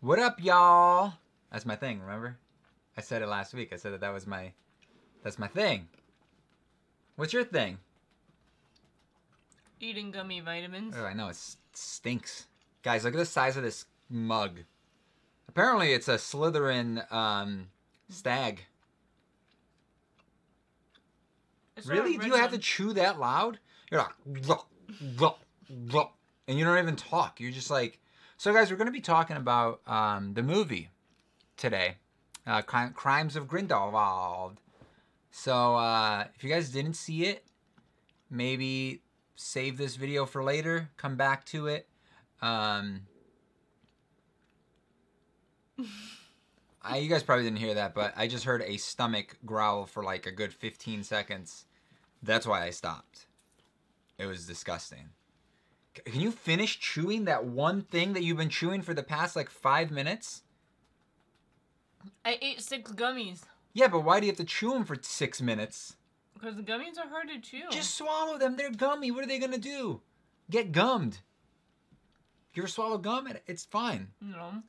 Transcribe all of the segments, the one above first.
What up, y'all? That's my thing, remember? I said it last week. I said that was my... That's my thing. What's your thing? Eating gummy vitamins. Oh, I know. It stinks. Guys, look at the size of this mug. Apparently, it's a Slytherin stag. It's Really? Do you have to chew that loud? You're like... Gluck, gluck, gluck, and you don't even talk. You're just like... So, guys, we're going to be talking about the movie today. Crimes of Grindelwald. So, if you guys didn't see it, maybe save this video for later. Come back to it. You guys probably didn't hear that, but I just heard a stomach growl for like a good 15 seconds. That's why I stopped. It was disgusting. Can you finish chewing that one thing that you've been chewing for the past like 5 minutes? I ate 6 gummies. Yeah, but why do you have to chew them for 6 minutes? Because the gummies are hard to chew. Just swallow them. They're gummy. What are they going to do? Get gummed. You ever swallow gum? It's fine. No.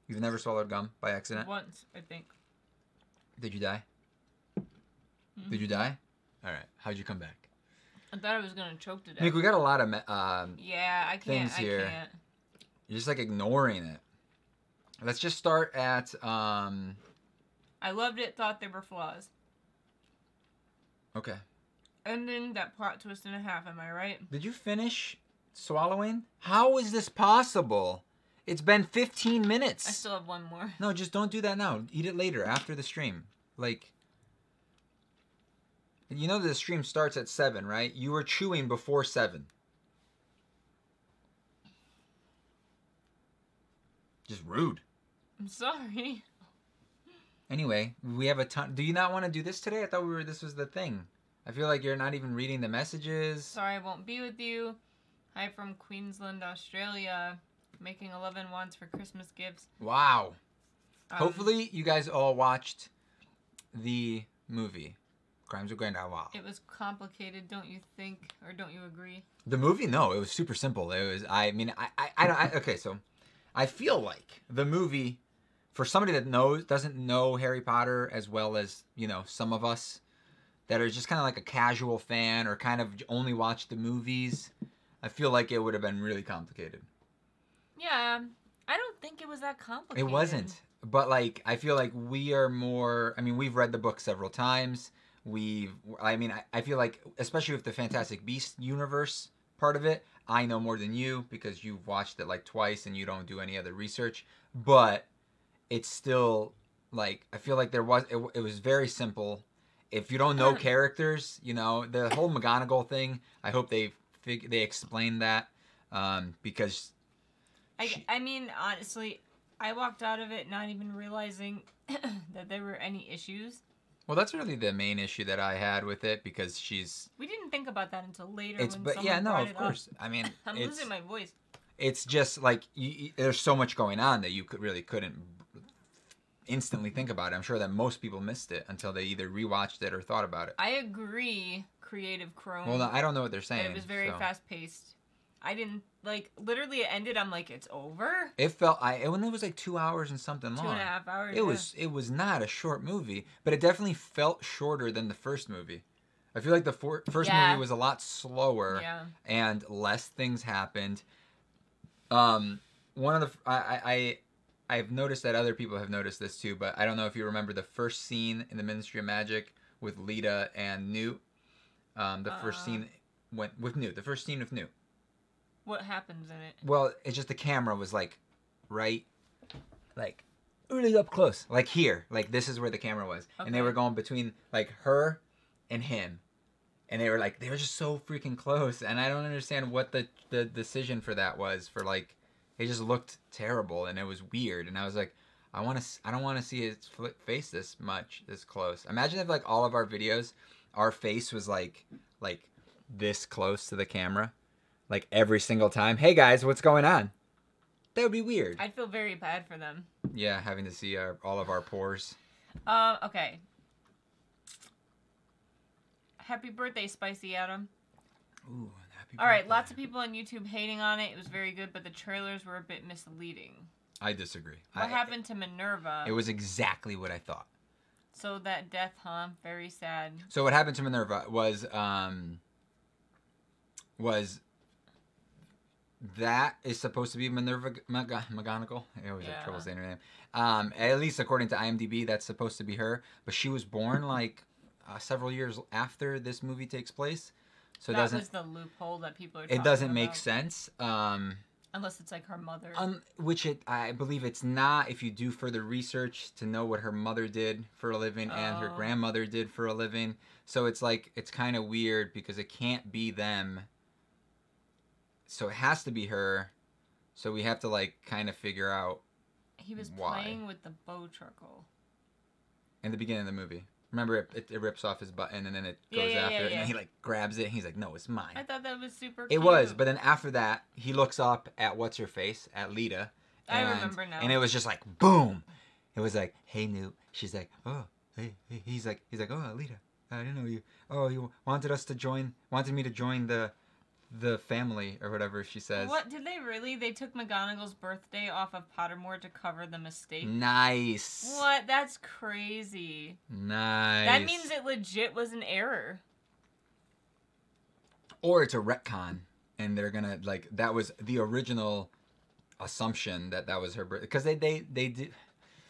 You've never swallowed gum by accident? Once, I think. Did you die? Mm-hmm. Did you die? All right. How'd you come back? I thought I was going to choke to death. Nick, we got a lot of yeah, I can't. things here. I can't. You're just like ignoring it. Let's just start at... I loved it, thought there were flaws. Okay. Ending that plot twist and a half, am I right? Did you finish swallowing? How is this possible? It's been 15 minutes. I still have one more. No, just don't do that now. Eat it later, after the stream. Like, you know the stream starts at 7, right? You were chewing before 7. Just rude. I'm sorry. Anyway, we have a ton. Do you not want to do this today? I thought this was the thing. I feel like you're not even reading the messages. Sorry I won't be with you. Hi from Queensland, Australia. Making 11 wands for Christmas gifts. Wow. Hopefully you guys all watched the movie, Crimes of Grindelwald. It was complicated, don't you think? Or don't you agree? The movie? No, it was super simple. It was, I mean, okay, so I feel like the movie, for somebody that doesn't know Harry Potter as well as, you know, some of us that are just kind of like a casual fan or kind of only watch the movies, I feel like it would have been really complicated. Yeah, I don't think it was that complicated. It wasn't. But, like, I feel like we are more... I mean, we've read the book several times. I feel like, especially with the Fantastic Beasts universe part of it, I know more than you because you've watched it, like, twice and you don't do any other research. But it's still, like, I feel like it was very simple. If you don't know characters, you know, the whole McGonagall thing, I hope they explain that because... I mean, honestly, I walked out of it not even realizing that there were any issues. Well, that's really the main issue that I had with it because she's... We didn't think about that until later of course. I mean, I'm losing my voice. It's just like there's so much going on that you couldn't instantly think about it. I'm sure that most people missed it until they either rewatched it or thought about it. I agree, Creative Chrome. Well, no, I don't know what they're saying. It was very fast-paced. I didn't, like, literally it ended, I'm like, it's over? It felt, when it was like 2 hours and something long. 2.5 hours, It was not a short movie, but it definitely felt shorter than the first movie. I feel like the first movie was a lot slower and less things happened. One of the, I've noticed that other people have noticed this too, but I don't know if you remember the first scene in the Ministry of Magic with Lita and Newt. The first scene with Newt. What happens in it? Well, it's just the camera was like, right, like really up close, like here, like this is where the camera was, and they were going between like her and him, and they were just so freaking close, and I don't understand what the decision for that was. For like, it just looked terrible and it was weird, and I was like, I don't want to see his face this close. Imagine if like all of our videos, our face was like this close to the camera. Like every single time. Hey guys, what's going on? That would be weird. I'd feel very bad for them. Yeah, having to see all of our pores. Okay. Happy birthday, Spicy Adam. Ooh, happy birthday. Alright, lots of people on YouTube hating on it. It was very good, but the trailers were a bit misleading. I disagree. What happened to Minerva? It was exactly what I thought. So that death, huh? Very sad. So what happened to Minerva was that is supposed to be Minerva McGonagall. I always have trouble saying her name. At least according to IMDb, that's supposed to be her. But she was born like several years after this movie takes place. So that was the loophole that people are talking about. It doesn't make sense. Unless it's like her mother. I believe it's not if you do further research to know what her mother did for a living and her grandmother did for a living. So it's like, it's kind of weird because it can't be them. So it has to be her. So we have to like kind of figure out He was why. playing with the bow truckle. In the beginning of the movie. Remember, it rips off his button and then it goes after it, and then he like grabs it and he's like, no, it's mine. I thought that was super cute. It was, but then after that, he looks up at what's-her-face, at Lita. I remember now. And it was just like, boom! It was like, hey, Newt. She's like, oh, hey. He's like, oh, Lita, I didn't know you. Oh, you wanted me to join the family or whatever she says. What did they really? They took McGonagall's birthday off of Pottermore to cover the mistake. Nice. What? That's crazy. Nice. That means it legit was an error. Or it's a retcon, and they're gonna like that was the original assumption that was her birthday because they did.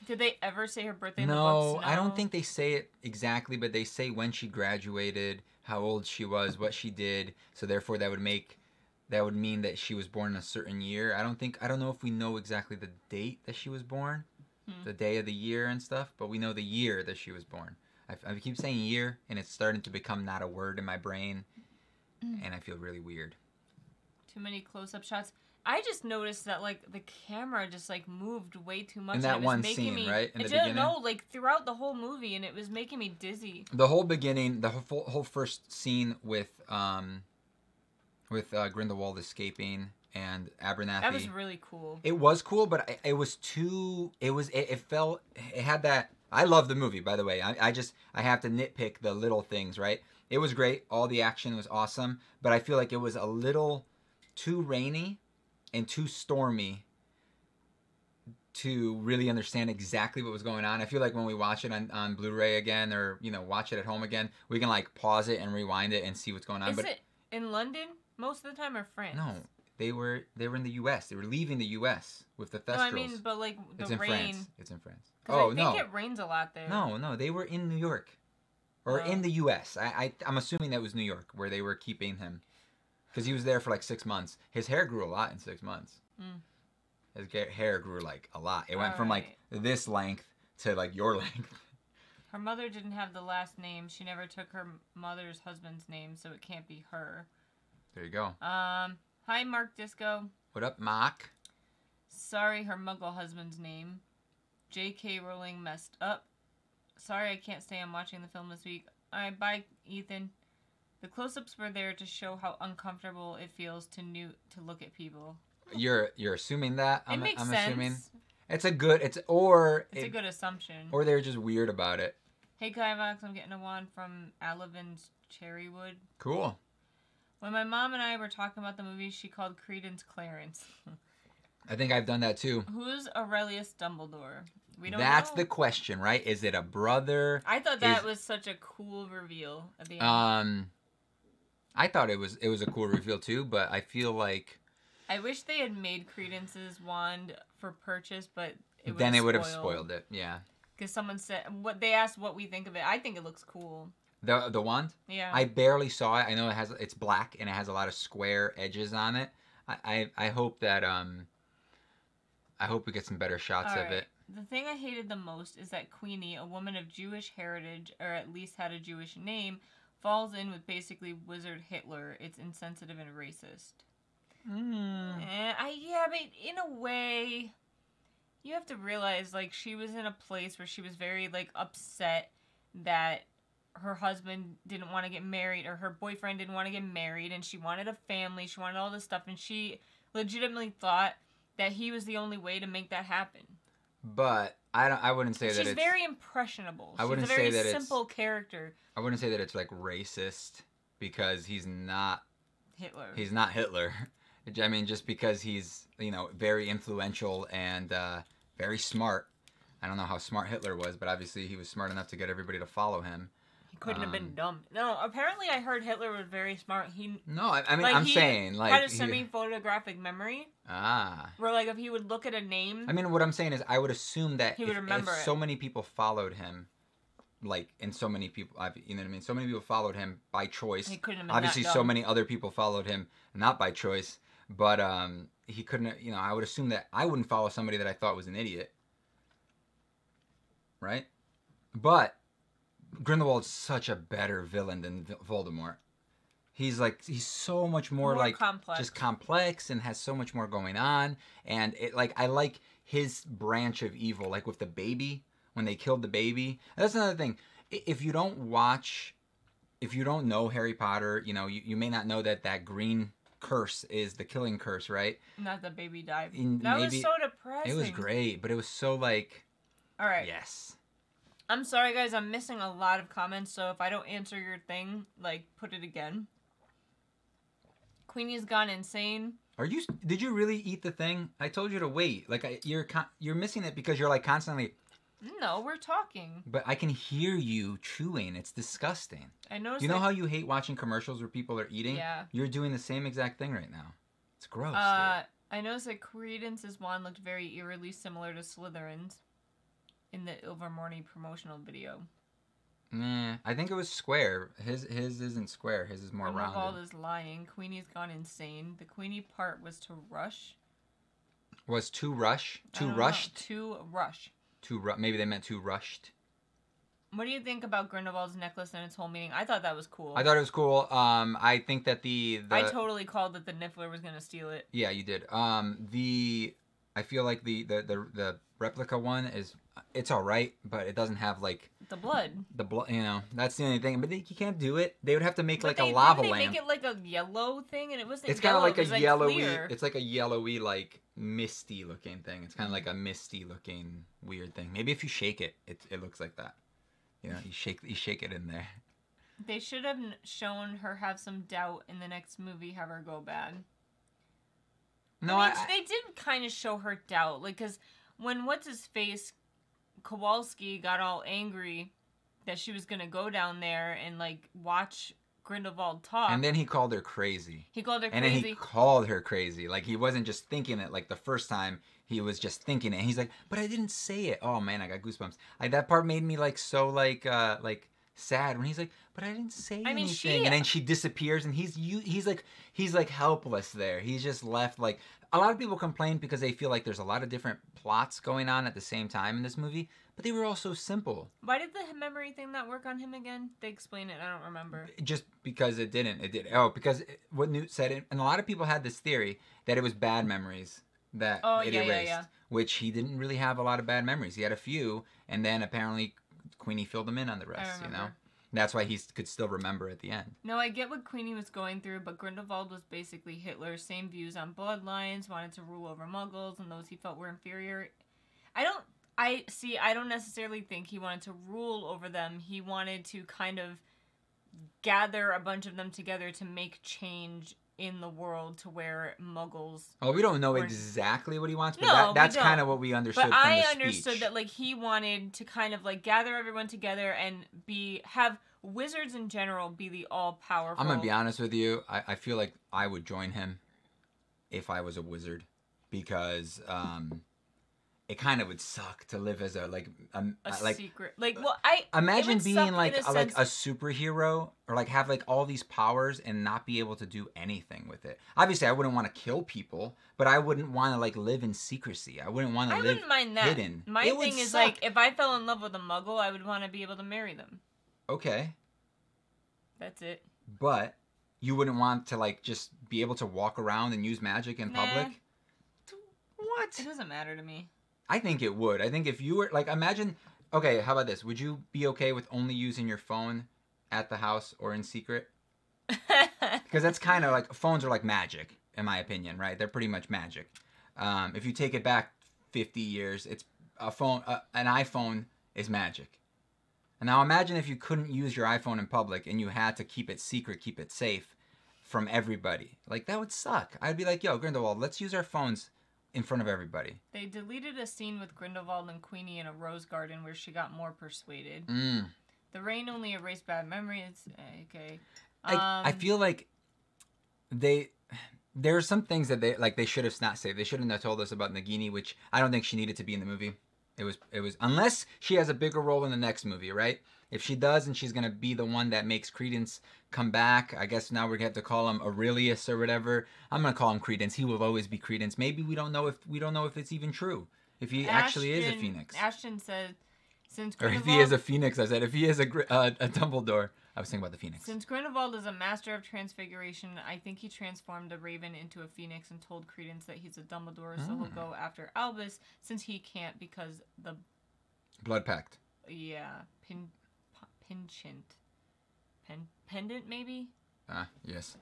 Did they ever say her birthday in the No, books? I don't think they say it exactly, but they say when she graduated, how old she was, what she did. So therefore, that would mean that she was born in a certain year. I don't know if we know exactly the date that she was born, the day of the year and stuff, but we know the year that she was born. I keep saying year, and it's starting to become not a word in my brain, and I feel really weird. Too many close-up shots. I just noticed that like the camera just like moved way too much. In that and it was one making scene, me, right? In the beginning? No, like throughout the whole movie, and it was making me dizzy. The whole beginning, the whole first scene with Grindelwald escaping and Abernathy. That was really cool. It was cool, but it was too. It felt. It had that. I love the movie, by the way. I have to nitpick the little things, right? It was great. All the action was awesome, but I feel like it was a little too rainy and too stormy to really understand exactly what was going on. I feel like when we watch it on Blu-ray again, or watch it at home again, we can like pause it and rewind it and see what's going on. Is it in London most of the time or France? No, they were in the U.S. They were leaving the U.S. with the Thestrals. No, I mean, but like the it's in rain. France. It's in France. Oh, I think it rains a lot there. No, they were in New York, or in the U.S. I'm assuming that was New York where they were keeping him. Because he was there for like 6 months. His hair grew a lot in 6 months. His hair grew like a lot. It went from like this length to like your length. Her mother didn't have the last name. She never took her mother's husband's name, so it can't be her. There you go. Hi, Mark Disco. What up, Mark? Sorry, her muggle husband's name. J.K. Rowling messed up. Sorry, I can't stay. I'm watching the film this week. Alright, bye, Ethan. The close-ups were there to show how uncomfortable it feels to look at people. You're assuming that? It makes sense. Assuming. It's a good assumption. Or they're just weird about it. Hey Kivox, I'm getting a wand from Alavin's Cherrywood. Cool. When my mom and I were talking about the movie, she called Credence Clarence. I think I've done that too. Who's Aurelius Dumbledore? We don't That's know. the question, right? Is it a brother? I thought that was such a cool reveal at the end. I thought it was a cool reveal too, but I feel like I wish they had made Credence's wand for purchase, but it would have spoiled it. Yeah. Because someone said they asked what we think of it. I think it looks cool. The wand? Yeah. I barely saw it. I know it's black and it has a lot of square edges on it. I hope that I hope we get some better shots of it. The thing I hated the most is that Queenie, a woman of Jewish heritage, or at least had a Jewish name, falls in with basically Wizard Hitler. It's insensitive and racist. Yeah, but in a way, you have to realize, like, she was in a place where she was very, like, upset that her husband didn't want to get married, or her boyfriend didn't want to get married, and she wanted a family, she wanted all this stuff, and she legitimately thought that he was the only way to make that happen. But I wouldn't say that it's... She's very impressionable. I wouldn't She's a say very that simple character. I wouldn't say that it's, like, racist, because he's not... Hitler. He's not Hitler. I mean, just because he's, you know, very influential and very smart. I don't know how smart Hitler was, but obviously he was smart enough to get everybody to follow him. He couldn't have been dumb. No, apparently I heard Hitler was very smart. No, I mean, like, I'm saying, like... had a semi-photographic memory. Ah. Where, like, if he would look at a name... I mean, what I'm saying is I would assume that he would remember if it. so many people followed him, like, and so many people, you know what I mean? So many people followed him by choice. He couldn't have been Obviously, that so dumb. many other people followed him not by choice, but he couldn't, you know, I would assume that I wouldn't follow somebody that I thought was an idiot. Right? But Grindelwald's such a better villain than Voldemort. He's so much more like complex. Just complex and has so much more going on. And it I like his branch of evil, like with the baby, when they killed the baby. That's another thing. If you don't know Harry Potter, you know, you may not know that green curse is the killing curse, right? Not the baby died. That was so depressing. It was great, but it was so like... All right. Yes. I'm sorry, guys. I'm missing a lot of comments, so if I don't answer your thing, like, put it again. Queenie's gone insane. Did you really eat the thing? I told you to wait. Like, you're missing it because you're, like, constantly... No, we're talking. But I can hear you chewing. It's disgusting. I noticed. You know how you hate watching commercials where people are eating? Yeah. You're doing the same exact thing right now. It's gross, dude. I noticed that Credence's wand looked very eerily similar to Slytherin's in the Ilvermorny promotional video. Nah, I think it was square. His isn't square. His is more rounded. McGonagall is lying. Queenie's gone insane. The Queenie part was to rush. Was too rush? Too rushed? Too rush. Maybe they meant too rushed. What do you think about Grindelwald's necklace and its whole meaning? I thought that was cool. I thought it was cool. I think that I totally called that the Niffler was gonna steal it. Yeah, you did. I feel like the replica one it's all right, but it doesn't have like the blood. The blood, you know, that's the only thing. But you can't do it. They would have to make like a lava lamp. They make it like a yellow thing, and it wasn't. It's kind of like a yellowy. Clear. It's like a yellowy, like misty looking thing. It's kind of like a misty looking weird thing. Maybe if you shake it, it looks like that. You know, you shake it in there. They should have shown her have some doubt in the next movie, have her go bad. No, they did kind of show her doubt, like, because when what's-his-face, Kowalski got all angry that she was going to go down there and, like, watch Grindelwald talk. And then he called her crazy. And then he called her crazy. Like, he wasn't just thinking it, like, the first time. He was just thinking it. And he's like, but I didn't say it. Oh, man, I got goosebumps. That part made me, like, so, like sad when he's like, but I didn't say anything. And then she disappears, and he's like helpless there. He's just left. Like, a lot of people complain because they feel like there's a lot of different plots going on at the same time in this movie, but they were all so simple. Why did the memory thing not work on him again? They explain it. I don't remember. Just because it didn't. It did. Oh, because what Newt said, and a lot of people had this theory that it was bad memories that it erased, which he didn't really have a lot of bad memories. He had a few, and then apparently Queenie filled him in on the rest, you know? That's why he could still remember at the end. No, I get what Queenie was going through, but Grindelwald was basically Hitler. Same views on bloodlines, wanted to rule over muggles and those he felt were inferior. I don't necessarily think he wanted to rule over them. He wanted to kind of gather a bunch of them together to make change in the world to where muggles... Oh, we don't know exactly what he wants, but that's kind of what we understood from the speech. But I understood that, like, he wanted to kind of, like, gather everyone together and have wizards in general be the all-powerful... I'm going to be honest with you. I feel like I would join him if I was a wizard, because... it kind of would suck to live as a secret. Like, well, I imagine being like a superhero, or like have like all these powers and not be able to do anything with it. Obviously, I wouldn't want to kill people, but I wouldn't want to like live in secrecy. I wouldn't want to live hidden. I wouldn't mind that. My thing is like, if I fell in love with a muggle, I would want to be able to marry them. Okay. That's it. But you wouldn't want to like just be able to walk around and use magic in public? What? It doesn't matter to me. I think it would. I think if you were, like, imagine, okay, how about this? Would you be okay with only using your phone at the house or in secret? Because that's kind of like, phones are like magic, in my opinion, right? They're pretty much magic. If you take it back 50 years, it's an iPhone is magic. And now imagine if you couldn't use your iPhone in public and you had to keep it secret, keep it safe from everybody. Like, that would suck. I'd be like, yo, Grindelwald, let's use our phones in front of everybody. They deleted a scene with Grindelwald and Queenie in a rose garden where she got more persuaded. The rain only erased bad memories. Okay. I feel like there are some things that they should have not saved. They shouldn't have told us about Nagini, which I don't think she needed to be in the movie. It was unless she has a bigger role in the next movie, right? If she does, and she's gonna be the one that makes Credence come back, I guess now we're gonna have to call him Aurelius or whatever. I'm gonna call him Credence. He will always be Credence. Maybe we don't know if it's even true. If he actually is a phoenix. Ashton said, since or if he is a phoenix, I said if he is a Dumbledore. I was thinking about the phoenix. Since Grindelwald is a master of transfiguration, I think he transformed a raven into a phoenix and told Credence that he's a Dumbledore, so he'll go after Albus since he can't because the Blood Pact. Yeah, pendant maybe. Yes.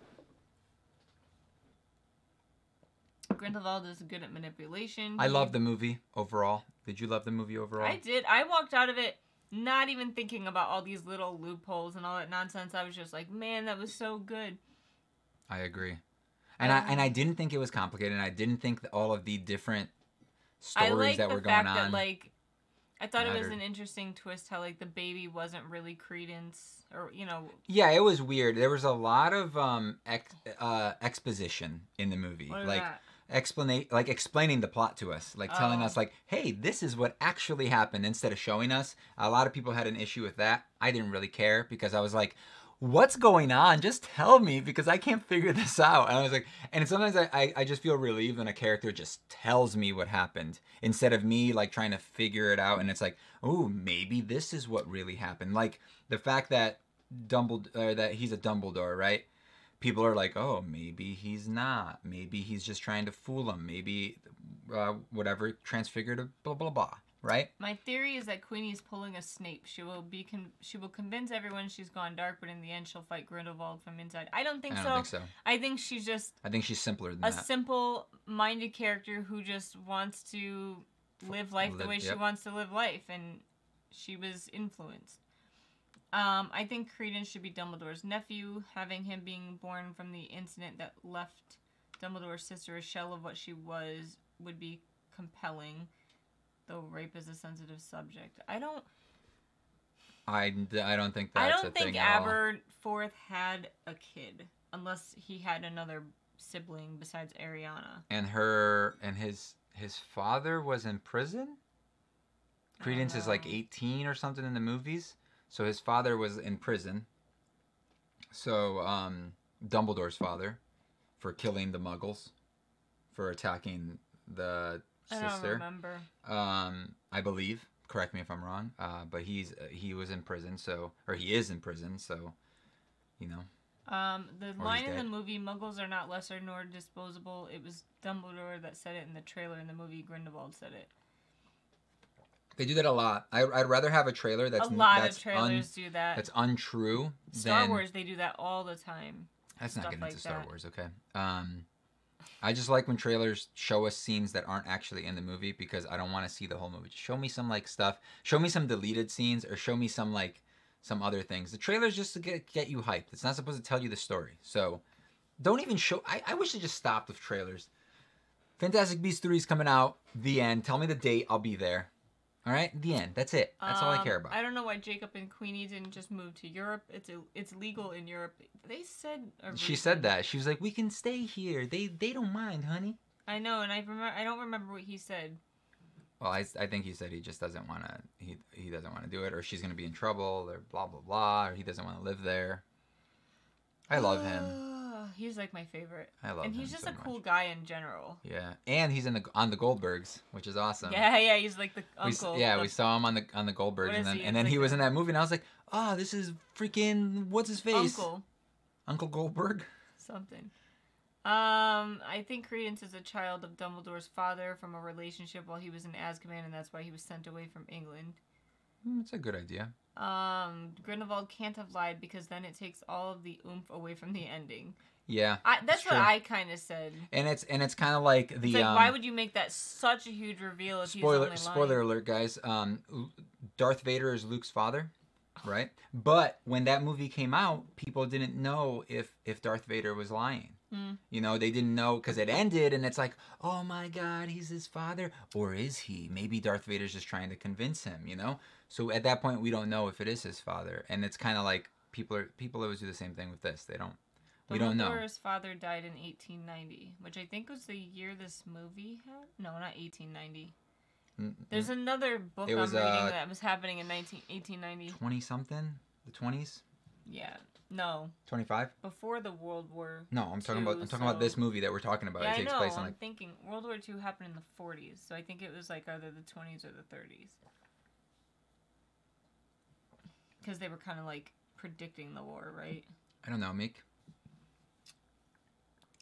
Grindelwald is good at manipulation. I love the movie overall. Did you love the movie overall? I did. I walked out of it not even thinking about all these little loopholes and all that nonsense. I was just like, man, that was so good. I agree. And I didn't think it was complicated. And I didn't think that all of the different stories that were going on. That, like, I thought it was an interesting twist how, like, the baby wasn't really Credence, or, you know. Yeah, it was weird. There was a lot of exposition in the movie. What is like that? Explaining the plot to us, like telling us like, hey, this is what actually happened, instead of showing us. A lot of people had an issue with that. I didn't really care because I was like, what's going on? Just tell me, because I can't figure this out. And I was like, and sometimes I just feel relieved when a character just tells me what happened instead of me like trying to figure it out. And it's like, oh, maybe this is what really happened. Like the fact that that he's a Dumbledore, right? People are like, oh, maybe he's not. Maybe he's just trying to fool him. Maybe, whatever, transfigured, blah, blah, blah, right? My theory is that Queenie is pulling a Snape. She will convince everyone she's gone dark, but in the end she'll fight Grindelwald from inside. I don't think so. I think she's just... I think she's simpler than that. A simple-minded character who just wants to live life the way she wants to live life, and she was influenced. I think Credence should be Dumbledore's nephew. Having him being born from the incident that left Dumbledore's sister a shell of what she was would be compelling, though rape is a sensitive subject. I don't think that's a thing at all. I don't think Aberforth had a kid, unless he had another sibling besides Ariana. And his father was in prison? Credence is like 18 or something in the movies. So his father was in prison. So Dumbledore's father, for killing the Muggles, for attacking the sister. I don't remember. I believe. Correct me if I'm wrong. But he was in prison, or he is in prison. So, you know. The line in the movie, "Muggles are not lesser nor disposable." It was Dumbledore that said it in the trailer. In the movie, Grindelwald said it. They do that a lot. I'd rather have a trailer that's... A lot of trailers do that. That's untrue. Star Wars, they do that all the time. Let's not get into Star Wars, okay? I just like when trailers show us scenes that aren't actually in the movie, because I don't want to see the whole movie. Just show me some, like, stuff. Show me some deleted scenes, or show me some, like, some other things. The trailer's just to get you hyped. It's not supposed to tell you the story. So, don't even show... I wish they just stopped with trailers. Fantastic Beasts 3 is coming out. The end. Tell me the date. I'll be there. All right, the end. That's it. That's all I care about. I don't know why Jacob and Queenie didn't just move to Europe. It's legal in Europe. They said. She said that. She was like, "We can stay here. They don't mind, honey." I know, and I don't remember what he said. Well, I think he said he just doesn't want to. He doesn't want to do it, or she's gonna be in trouble, or blah blah blah, or he doesn't want to live there. I love him. He's like my favorite. I love him. And he's just so a cool guy in general. Yeah, and he's on the Goldbergs, which is awesome. Yeah, he's like the uncle. We saw him on the Goldbergs, and then he was in that movie, and I was like, oh, this is freaking what's his face? Uncle Goldberg. Something. I think Credence is a child of Dumbledore's father from a relationship while he was in Azkaban, and that's why he was sent away from England. That's a good idea. Grindelwald can't have lied, because then it takes all of the oomph away from the ending. Yeah, that's what I kind of said. And it's kind of like the. It's like, why would you make that such a huge reveal if he's only lying? Spoiler alert, guys. Darth Vader is Luke's father. right? But when that movie came out, people didn't know if Darth Vader was lying. You know, they didn't know because it ended and it's like, oh my God, he's his father. Or is he? Maybe Darth Vader's just trying to convince him, you know? So at that point, we don't know if it is his father. And it's kind of like people always do the same thing with this. We don't know. Dumbledore's father died in 1890, which I think was the year this movie had. No, not 1890. There's another book I'm reading that was happening in 1890. 20-something? The 20s? Yeah. No. 25? Before the World War. No, I'm talking about this movie that we're talking about. Yeah, it takes I know. place in I'm thinking World War II happened in the 40s, so I think it was like either the 20s or the 30s. Because they were kind of like predicting the war, right? I don't know, Meek.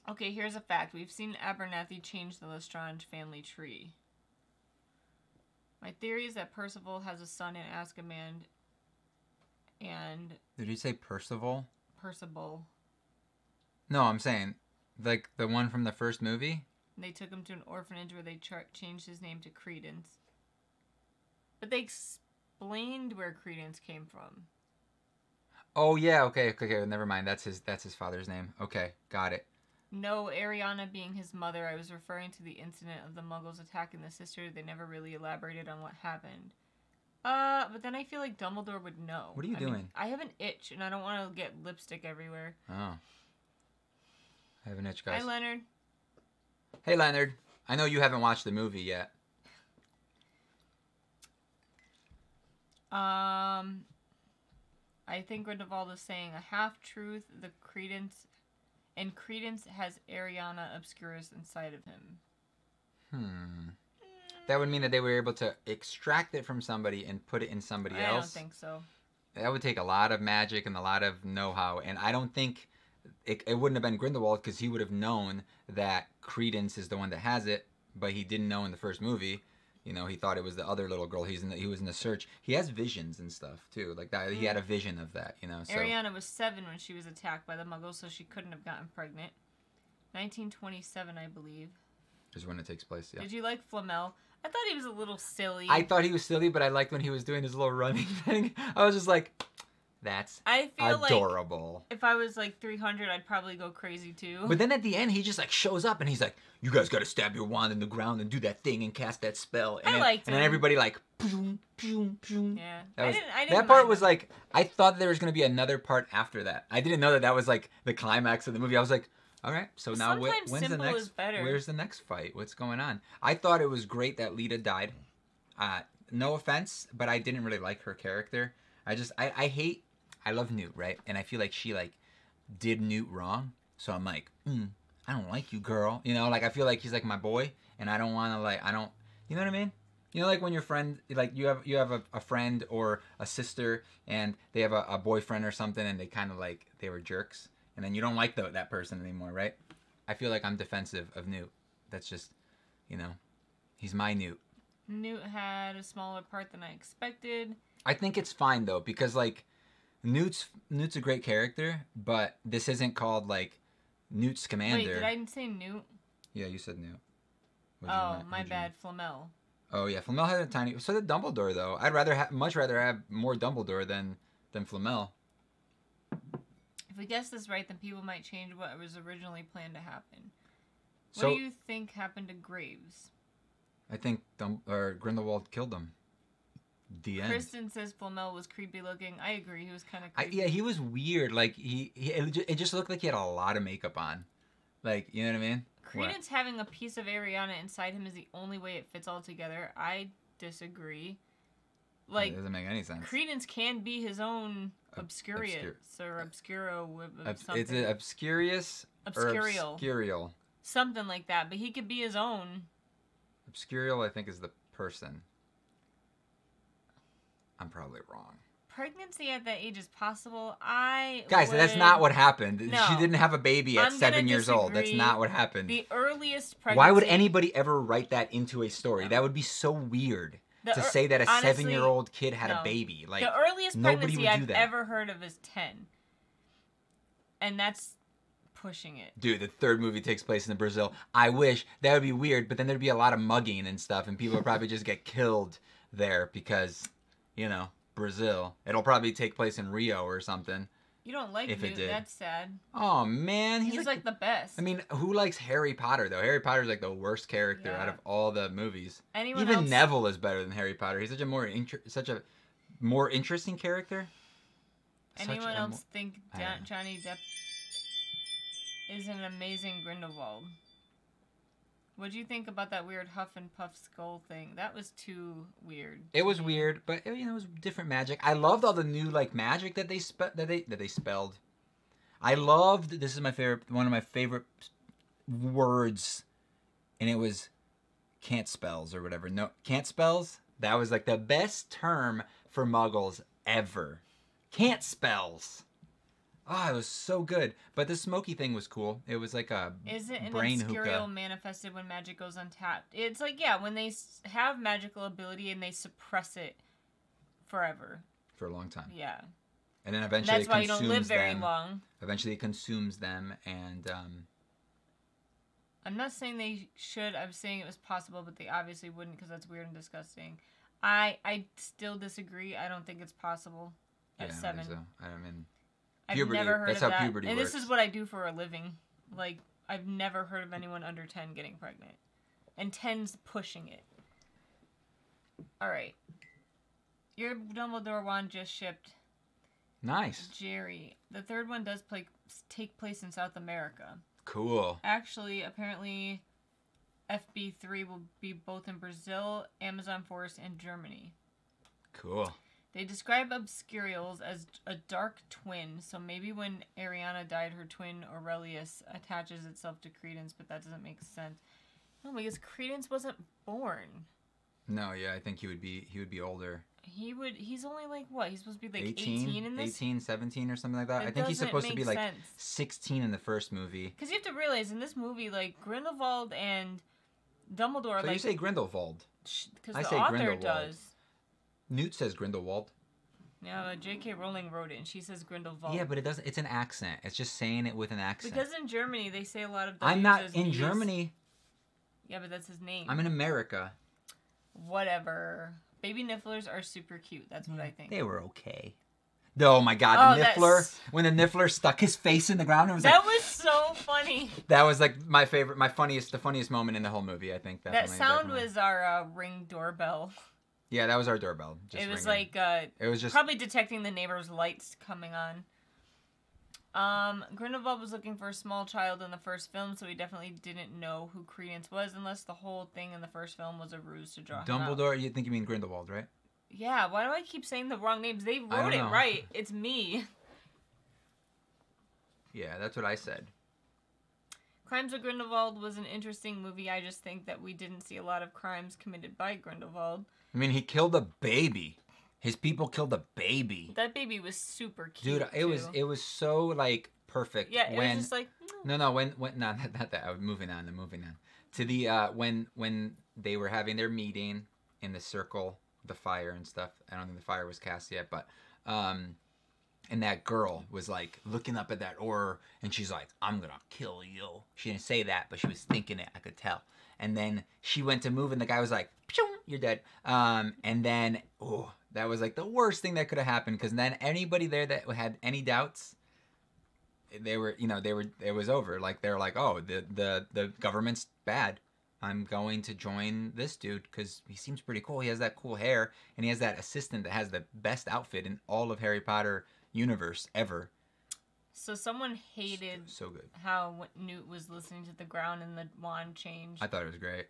Okay, here's a fact. We've seen Abernathy change the Lestrange family tree. My theory is that Percival has a son in Azkaban, and... Did you say Percival? Percival. No, I'm saying, like, the one from the first movie? They took him to an orphanage where they changed his name to Credence. But they explained where Credence came from. Oh, yeah, okay, never mind. That's his father's name. Okay, got it. No, Ariana being his mother. I was referring to the incident of the Muggles attacking the sister. They never really elaborated on what happened. But then I feel like Dumbledore would know. What are you doing? Mean, I have an itch, and I don't want to get lipstick everywhere. Oh. I have an itch, guys. Hi, Leonard. Hey, Leonard. I know you haven't watched the movie yet. I think Grindelwald is saying a half-truth, and Credence has Ariana Obscurus inside of him. That would mean that they were able to extract it from somebody and put it in somebody else. I don't think so. That would take a lot of magic and a lot of know-how, and I don't think it wouldn't have been Grindelwald because he would have known that Credence is the one that has it, but he didn't know in the first movie. You know, he thought it was the other little girl. He was in the search. He has visions and stuff too, like that. He had a vision of that. You know. So. Ariana was 7 when she was attacked by the Muggles, so she couldn't have gotten pregnant. 1927, I believe. Is when it takes place. Yeah. Did you like Flamel? I thought he was a little silly. I thought he was silly, but I liked when he was doing his little running thing. I was just like, that's adorable. Like if I was like 300, I'd probably go crazy too. But then at the end, he just like shows up and he's like, "You guys got to stab your wand in the ground and do that thing and cast that spell." And I liked him. And then everybody like, boom, boom, boom. Yeah. I didn't that part was like, I thought there was gonna be another part after that. I didn't know that was like the climax of the movie. I was like, all right, so now when's the next? Is better. Where's the next fight? What's going on? I thought it was great that Lita died. No offense, but I didn't really like her character. I love Newt, right? And I feel like she like did Newt wrong. So I'm like, I don't like you, girl. You know, like I feel like he's like my boy, and I don't want to like you know what I mean? You know, like when your friend, like you have a friend or a sister, and they have a boyfriend or something, and they kind of like they were jerks, and then you don't like that person anymore, right? I feel like I'm defensive of Newt. That's just, you know, he's my Newt. Newt had a smaller part than I expected. I think it's fine though, because like Newt's a great character, but this isn't called like Newt Scamander. Wait, did I say Newt? Yeah, you said Newt. My bad, Flamel. Oh yeah, Flamel had a tiny. So did Dumbledore though. I'd much rather have more Dumbledore than Flamel. If we guess this right, then people might change what was originally planned to happen. What do you think happened to Graves? I think Grindelwald killed him. The end. Kristen says Flamel was creepy looking. I agree. He was kind of creepy. Yeah, he was weird. Like it just looked like he had a lot of makeup on. Like, you know what I mean? Credence having a piece of Ariana inside him is the only way it fits all together. I disagree. Like, it doesn't make any sense. Credence can be his own Obscurious or Obscuro something. Is it Obscurious? Obscurial. Obscurial. Something like that, but he could be his own. Obscurial, I think, is the person. I'm probably wrong. Pregnancy at that age is possible. Guys, that's not what happened. No. She didn't have a baby at 7 years old. That's not what happened. The earliest pregnancy... Why would anybody ever write that into a story? No. That would be so weird to say that a 7-year-old kid had a baby. Like, the earliest pregnancy I've ever heard of is 10. And that's pushing it. Dude, the third movie takes place in Brazil. I wish. That would be weird, but then there'd be a lot of mugging and stuff, and people would probably just get killed there because, you know... Brazil. It'll probably take place in Rio or something. You don't like If it Newt. did. That's sad. Oh man, He's like the best. I mean, who likes Harry Potter though? Harry Potter's like the worst character Yeah. out of all the movies. Anyone Even else? Neville is better than Harry Potter. He's such a more interesting character. Anyone else think Johnny Depp is an amazing Grindelwald? What do you think about that weird Huff and Puff skull thing? That was too weird. It was weird, but it was different magic. I loved all the new like magic that they spelled. I loved. This is one of my favorite words, and it was can't spells or whatever. No, can't spells. That was like the best term for Muggles ever. Can't spells. Oh, it was so good. But the smoky thing was cool. It was like a Is it an brain obscurial hookah. manifested when magic goes untapped? It's like, yeah, when they have magical ability and they suppress it forever. For a long time. Yeah. And then eventually That's why you don't live very long. Eventually it consumes them, and I'm not saying they should. I'm saying it was possible, but they obviously wouldn't because that's weird and disgusting. I still disagree. I don't think it's possible at 7. I mean, I've puberty, never heard that's of how that. puberty And works. this is what I do for a living. Like, I've never heard of anyone under 10 getting pregnant. And 10's pushing it. Alright. Your Dumbledore wand just shipped. Nice. Jerry. The third one does take place in South America. Cool. Actually, apparently, FB3 will be both in Brazil, Amazon forest, and Germany. Cool. They describe Obscurials as a dark twin, so maybe when Ariana died, her twin Aurelius attaches itself to Credence, but that doesn't make sense. No, because Credence wasn't born. No, yeah, I think he would be older. He's only like, what? He's supposed to be like 18 in this? 18, 17 or something like that. It I think he's supposed to be like sense. 16 in the first movie. Because you have to realize, in this movie, like, Grindelwald and Dumbledore, So like... you say Grindelwald. Because I the say author Grindelwald. does. Newt says Grindelwald. Yeah, J.K. Rowling wrote it, and she says Grindelwald. Yeah, but it doesn't. It's an accent. It's just saying it with an accent. Because in Germany, they say a lot of W's I'm not as in E's. Germany. Yeah, but that's his name. I'm in America. Whatever. Baby Nifflers are super cute. That's what I think. They were okay. Oh my God, the Niffler! that's- When the Niffler stuck his face in the ground, it was That like was so funny. that was like my favorite, the funniest moment in the whole movie. I think That sound was our Ring doorbell. Yeah, that was our doorbell. Just It was ringing. like It was just probably detecting the neighbor's lights coming on. Grindelwald was looking for a small child in the first film, so he definitely didn't know who Credence was, unless the whole thing in the first film was a ruse to draw him out. Dumbledore. You think you mean Grindelwald, right? Yeah, why do I keep saying the wrong names? They don't wrote it know. right. It's me. Yeah, that's what I said. Crimes of Grindelwald was an interesting movie. I just think that we didn't see a lot of crimes committed by Grindelwald. I mean, he killed a baby. His people killed a baby. That baby was super cute. Dude, it was so like perfect. Yeah, it when, was just like. No, when no, not that. I'm moving on. To the when they were having their meeting in the circle, the fire and stuff. I don't think the fire was cast yet, but and that girl was like looking up at that aura, and she's like, "I'm gonna kill you." She didn't say that, but she was thinking it. I could tell. And then she went to move, and the guy was like, "Pshung, you're dead." And then that was like the worst thing that could have happened, because then anybody there that had any doubts, it was over. Like they were like, "Oh, the government's bad. I'm going to join this dude because he seems pretty cool. He has that cool hair, and he has that assistant that has the best outfit in all of Harry Potter universe ever." So someone hated So good. how Newt was listening to the ground and the wand changed. I thought it was great.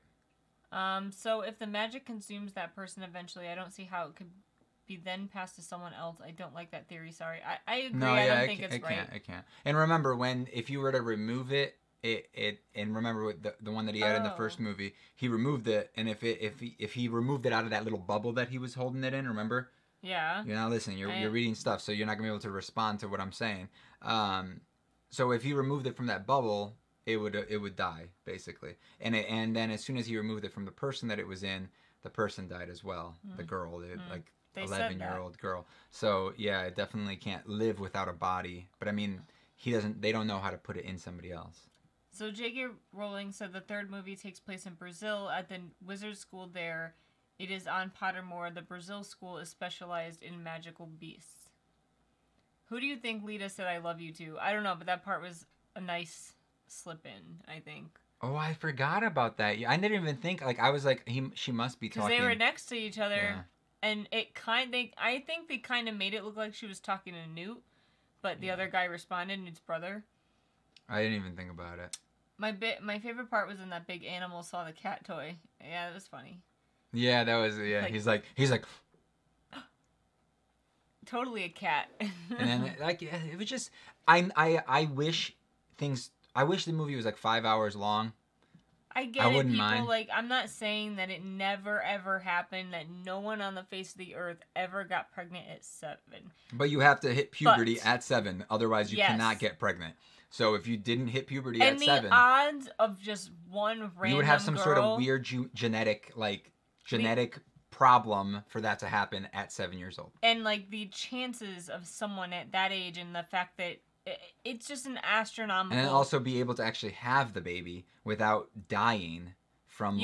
So if the magic consumes that person eventually, I don't see how it could be then passed to someone else. I don't like that theory. Sorry. I agree. No, I yeah, don't think it's right. It can't. And remember, if you were to remove it, and remember with the one that he had in the first movie, he removed it, and if he removed it out of that little bubble that he was holding it in, remember? Yeah. You're not listening. You're reading stuff, so you're not gonna be able to respond to what I'm saying. So if he removed it from that bubble, it would die basically. And then as soon as he removed it from the person that it was in, the person died as well. The girl, like 11-year-old girl. So yeah, it definitely can't live without a body. But I mean, they don't know how to put it in somebody else. So J.K. Rowling said the third movie takes place in Brazil at the wizard school there, It is on Pottermore. The Brazil school is specialized in magical beasts. Who do you think Lita said I love you to? I don't know, but that part was a nice slip in, I think. Oh, I forgot about that. I didn't even think, like, I was like, she must be talking. Because they were next to each other, and I think they kind of made it look like she was talking to Newt, but the other guy responded, Newt's brother. I didn't even think about it. My favorite part was when that big animal saw the cat toy. Yeah, it was funny. Yeah, that was, yeah, he's like... Totally a cat. And then, like, it was just... I wish the movie was, like, 5 hours long. I get it, people. Mind. Like, I'm not saying that it never, ever happened, that no one on the face of the earth ever got pregnant at 7. But you have to hit puberty at 7. Otherwise, you cannot get pregnant. So if you didn't hit puberty at 7... And the odds of just one random you would have some sort of weird genetic problem for that to happen at 7 years old. And, like, the chances of someone at that age and the fact that it's just an astronomical... And then also be able to actually have the baby without dying from,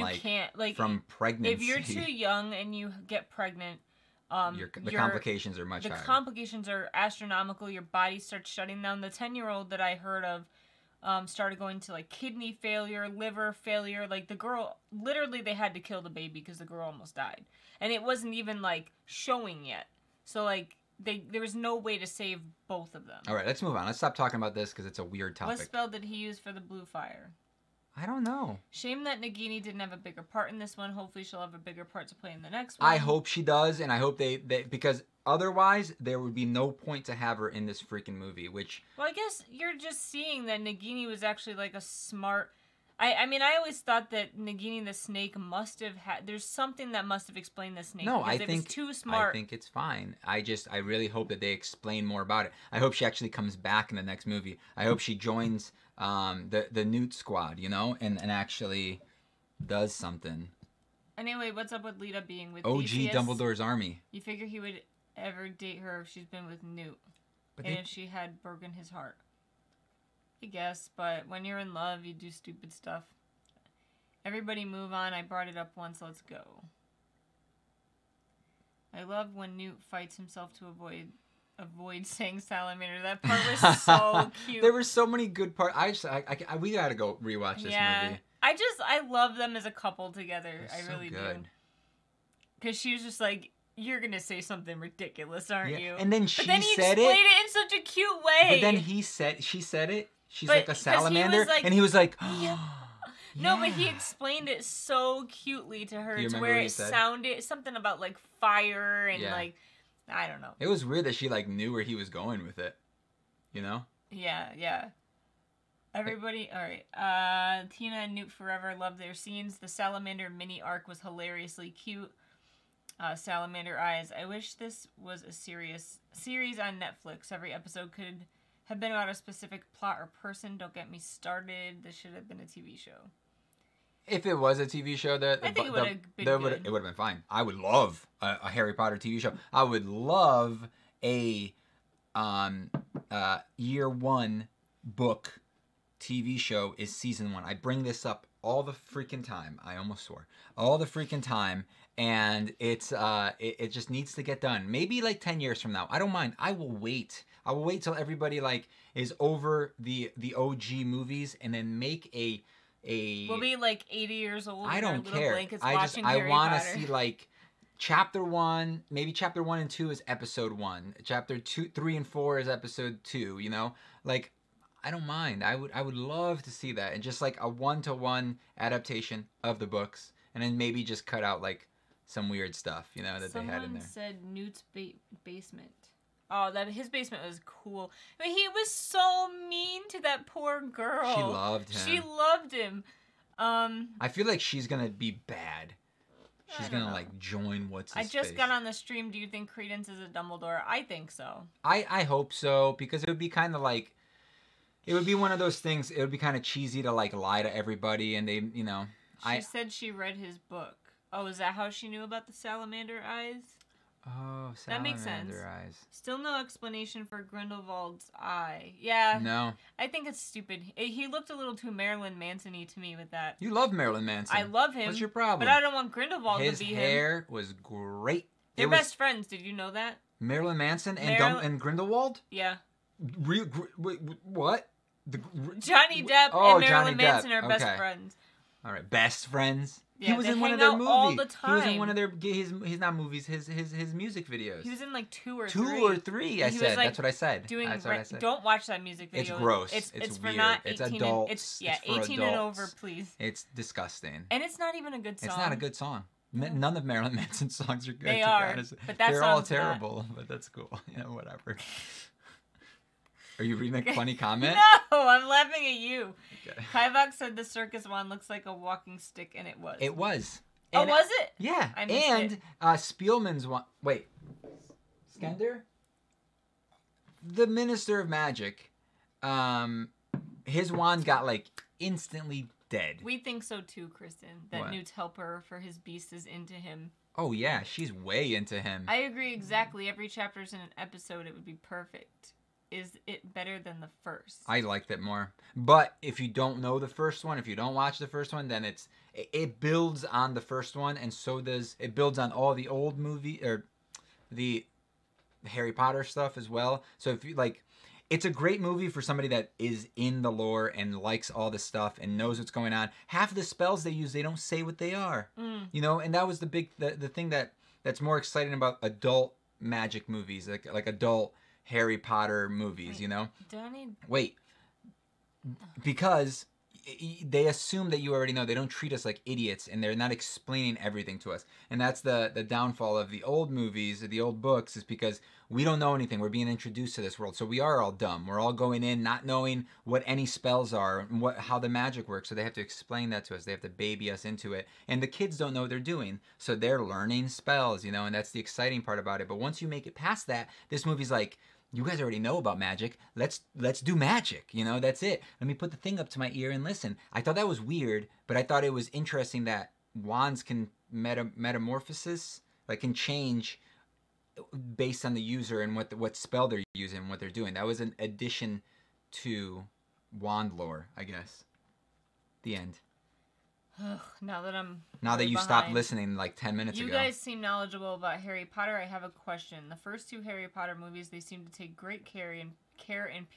from pregnancy. If you're too young and you get pregnant... the complications are much higher. The complications are astronomical. Your body starts shutting down. The 10-year-old that I heard of started going to, like, kidney failure, liver failure. Like, the girl... Literally, they had to kill the baby because the girl almost died. And it wasn't even, like, showing yet. So, like... There was no way to save both of them. All right, let's move on. Let's stop talking about this because it's a weird topic. What spell did he use for the blue fire? I don't know. Shame that Nagini didn't have a bigger part in this one. Hopefully she'll have a bigger part to play in the next one. I hope she does, and I hope they because otherwise there would be no point to have her in this freaking movie, which... Well, I guess you're just seeing that Nagini was actually, like, a smart... I mean, I always thought that Nagini the snake must have had... There's something that must have explained the snake. No, I think... it was too smart. I think it's fine. I really hope that they explain more about it. I hope she actually comes back in the next movie. I hope she joins the Newt squad, you know? And actually does something. Anyway, what's up with Lita being with OG Theseus? Dumbledore's army. You figure he would ever date her if she's been with Newt. And if she had broken his heart. I guess, but when you're in love, you do stupid stuff. Everybody move on. I brought it up once. Let's go. I love when Newt fights himself to avoid saying salamander. That part was so cute. There were so many good parts. We gotta go rewatch this movie. I love them as a couple together. They're I really so do. Because she was just like, you're gonna say something ridiculous, aren't you? And then he said it. explained it in such a cute way. But then she said it. She's like a salamander, and he was like, yeah. No, but he explained it so cutely to her to where it sounded something about, like, fire and like, I don't know. It was weird that she, like, knew where he was going with it, you know? Yeah. Everybody, all right. Tina and Newt forever love their scenes. The salamander mini arc was hilariously cute. Salamander eyes. I wish this was a series on Netflix. Every episode could have been about a specific plot or person. Don't get me started. This should have been a TV show. If it was a TV show, I think it would have been good. It would have been fine. I would love a Harry Potter TV show. I would love a year 1 book TV show is season 1. I bring this up all the freaking time. I almost swore. All the freaking time. And it's it just needs to get done. Maybe like 10 years from now. I don't mind. I will wait. I will wait till everybody like is over the OG movies and then make a We'll be like 80 years old. I don't care. I want to see like chapter 1, maybe chapter 1 and 2 is episode 1. Chapter 2, 3 and 4 is episode 2, you know? Like I don't mind. I would love to see that. And just like a 1-to-1 adaptation of the books and then maybe just cut out like some weird stuff, you know, that they had in there. Someone said Newt's basement. Oh, his basement was cool. I mean, he was so mean to that poor girl. She loved him. She loved him. I feel like she's gonna be bad. She's gonna like join what's his I just face. got on the stream. Do you think Credence is a Dumbledore? I think so. I hope so, because it would be kind of like, it would be one of those things. It would be kind of cheesy to like lie to everybody, and they, you know. She said she read his book. Oh, is that how she knew about the salamander eyes? Oh, That makes sense. salamander eyes. Still no explanation for Grindelwald's eye. Yeah. No. I think it's stupid. He looked a little too Marilyn Manson-y to me with that. You love Marilyn Manson. I love him. What's your problem? But I don't want Grindelwald His to be him. His hair was great. They're best friends. Did you know that? Marilyn Manson and and Grindelwald? Yeah. Wait, what? Johnny Depp and Marilyn Manson are best friends. All right, best friends. Yeah, he was in one of their movies. All the time. He was in one of their his not movies, his music videos. He was in like two or three. I said that's what I said. That's what I said. Don't watch that music video. It's gross. It's weird. for not 18 it's adults. It's 18 and over, please. It's disgusting. And it's not even a good song. It's not a good song. None of Marilyn Manson's songs are good. They are, but they're all terrible. But that's cool. Yeah, whatever. Are you reading a funny comment? No, I'm laughing at you. Okay. Kivox said the circus wand looks like a walking stick, and it was. It was. And was it? Yeah. I missed it. Spielman's wand. Wait. Skender? The Minister of Magic. His wand got like instantly dead. We think so too, Kristen. That Newt's helper for his beast is into him. Oh yeah, she's way into him. I agree exactly. Every chapter's in an episode. It would be perfect. Is it better than the first? I liked it more. But if you don't know the first one, if you don't watch the first one, then it builds on the first one, and so does it builds on all the old movie or the Harry Potter stuff as well. So if you like, it's a great movie for somebody that is in the lore and likes all this stuff and knows what's going on. Half of the spells they use, they don't say what they are. You know, and that was the thing that's more exciting about adult magic movies, like adult Harry Potter movies, you know? Wait. Because they assume that you already know. They don't treat us like idiots, and they're not explaining everything to us. And that's the downfall of the old movies, the old books, is because we don't know anything. We're being introduced to this world. So we are all dumb. We're all going in not knowing what any spells are and how the magic works. So they have to explain that to us. They have to baby us into it. And the kids don't know what they're doing. So they're learning spells, you know, and that's the exciting part about it. But once you make it past that, this movie's like, you guys already know about magic. Let's do magic. You know, that's it. Let me put the thing up to my ear and listen. I thought that was weird, but I thought it was interesting that wands can metamorphosis, like can change based on the user and what spell they're using, what they're doing. That was an addition to wand lore, I guess. The end. Now that you stopped listening like 10 minutes ago. You guys seem knowledgeable about Harry Potter. I have a question. The first two Harry Potter movies, they seem to take great care in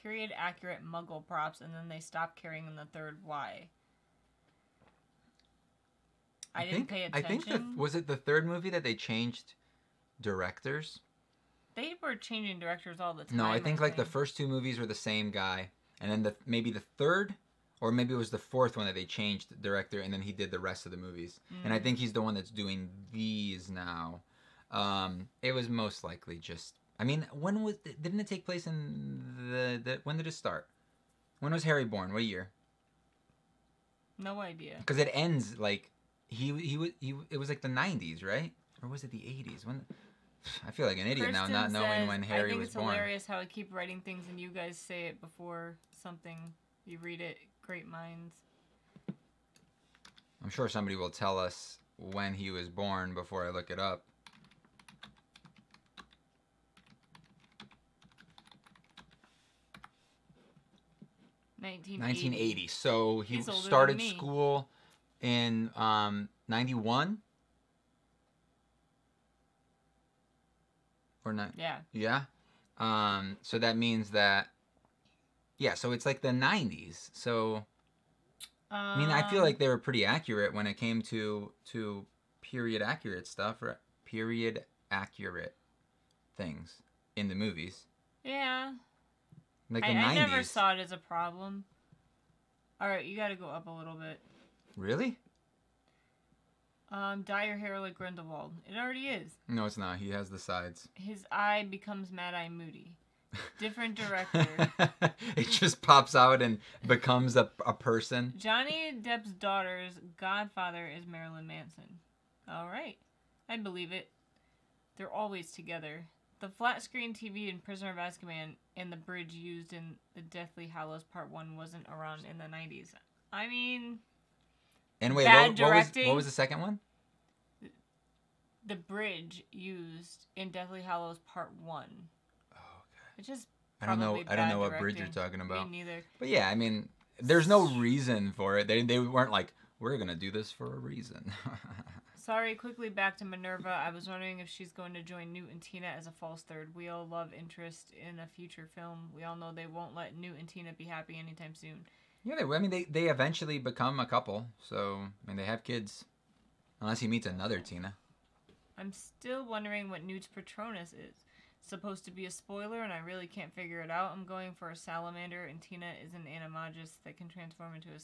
period accurate Muggle props, and then they stopped caring in the third. Why? I didn't pay attention. I think was it the third movie that they changed directors? They were changing directors all the time. No, I think like the first two movies were the same guy, and then maybe the third. Or maybe it was the fourth one that they changed the director, and then he did the rest of the movies. And I think he's the one that's doing these now. It was most likely just... I mean, didn't it take place in when did it start? When was Harry born? What year? No idea. Because it ends like... it was like the 90s, right? Or was it the 80s? When... I feel like an idiot now, not knowing when Harry was born. I think it's hilarious how I keep writing things and you guys say it before something... You read it. Great minds. I'm sure somebody will tell us when he was born before I look it up. $1980. So he started school in 91? Or not? Yeah. Yeah? So that means that... Yeah, so it's like the 90s. So, I mean, I feel like they were pretty accurate when it came to period accurate stuff, or period accurate things in the movies. Yeah. Like the 90s. I never saw it as a problem. All right, you got to go up a little bit. Really? Dye your hair like Grindelwald. It already is. No, it's not. He has the sides. His eye becomes Mad-Eye Moody. Different director. It just pops out and becomes a person. Johnny Depp's daughter's godfather is Marilyn Manson. All right. I believe it. They're always together. The flat screen TV in Prisoner of Azkaban and the bridge used in The Deathly Hallows Part 1 wasn't around in the 90s. I mean... And wait, what was the second one? the bridge used in Deathly Hallows Part 1. Oh, okay. It's just I don't know what bridge you're talking about. Me neither. But yeah, I mean, there's no reason for it. They weren't like, we're going to do this for a reason. Sorry, quickly back to Minerva. I was wondering if she's going to join Newt and Tina as a false third wheel. Love interest in a future film. We all know they won't let Newt and Tina be happy anytime soon. Yeah, they eventually become a couple. So, I mean, they have kids. Unless he meets another Tina. I'm still wondering what Newt's Patronus is. It's supposed to be a spoiler, and I really can't figure it out. I'm going for a salamander, and Tina is an animagus that can transform into a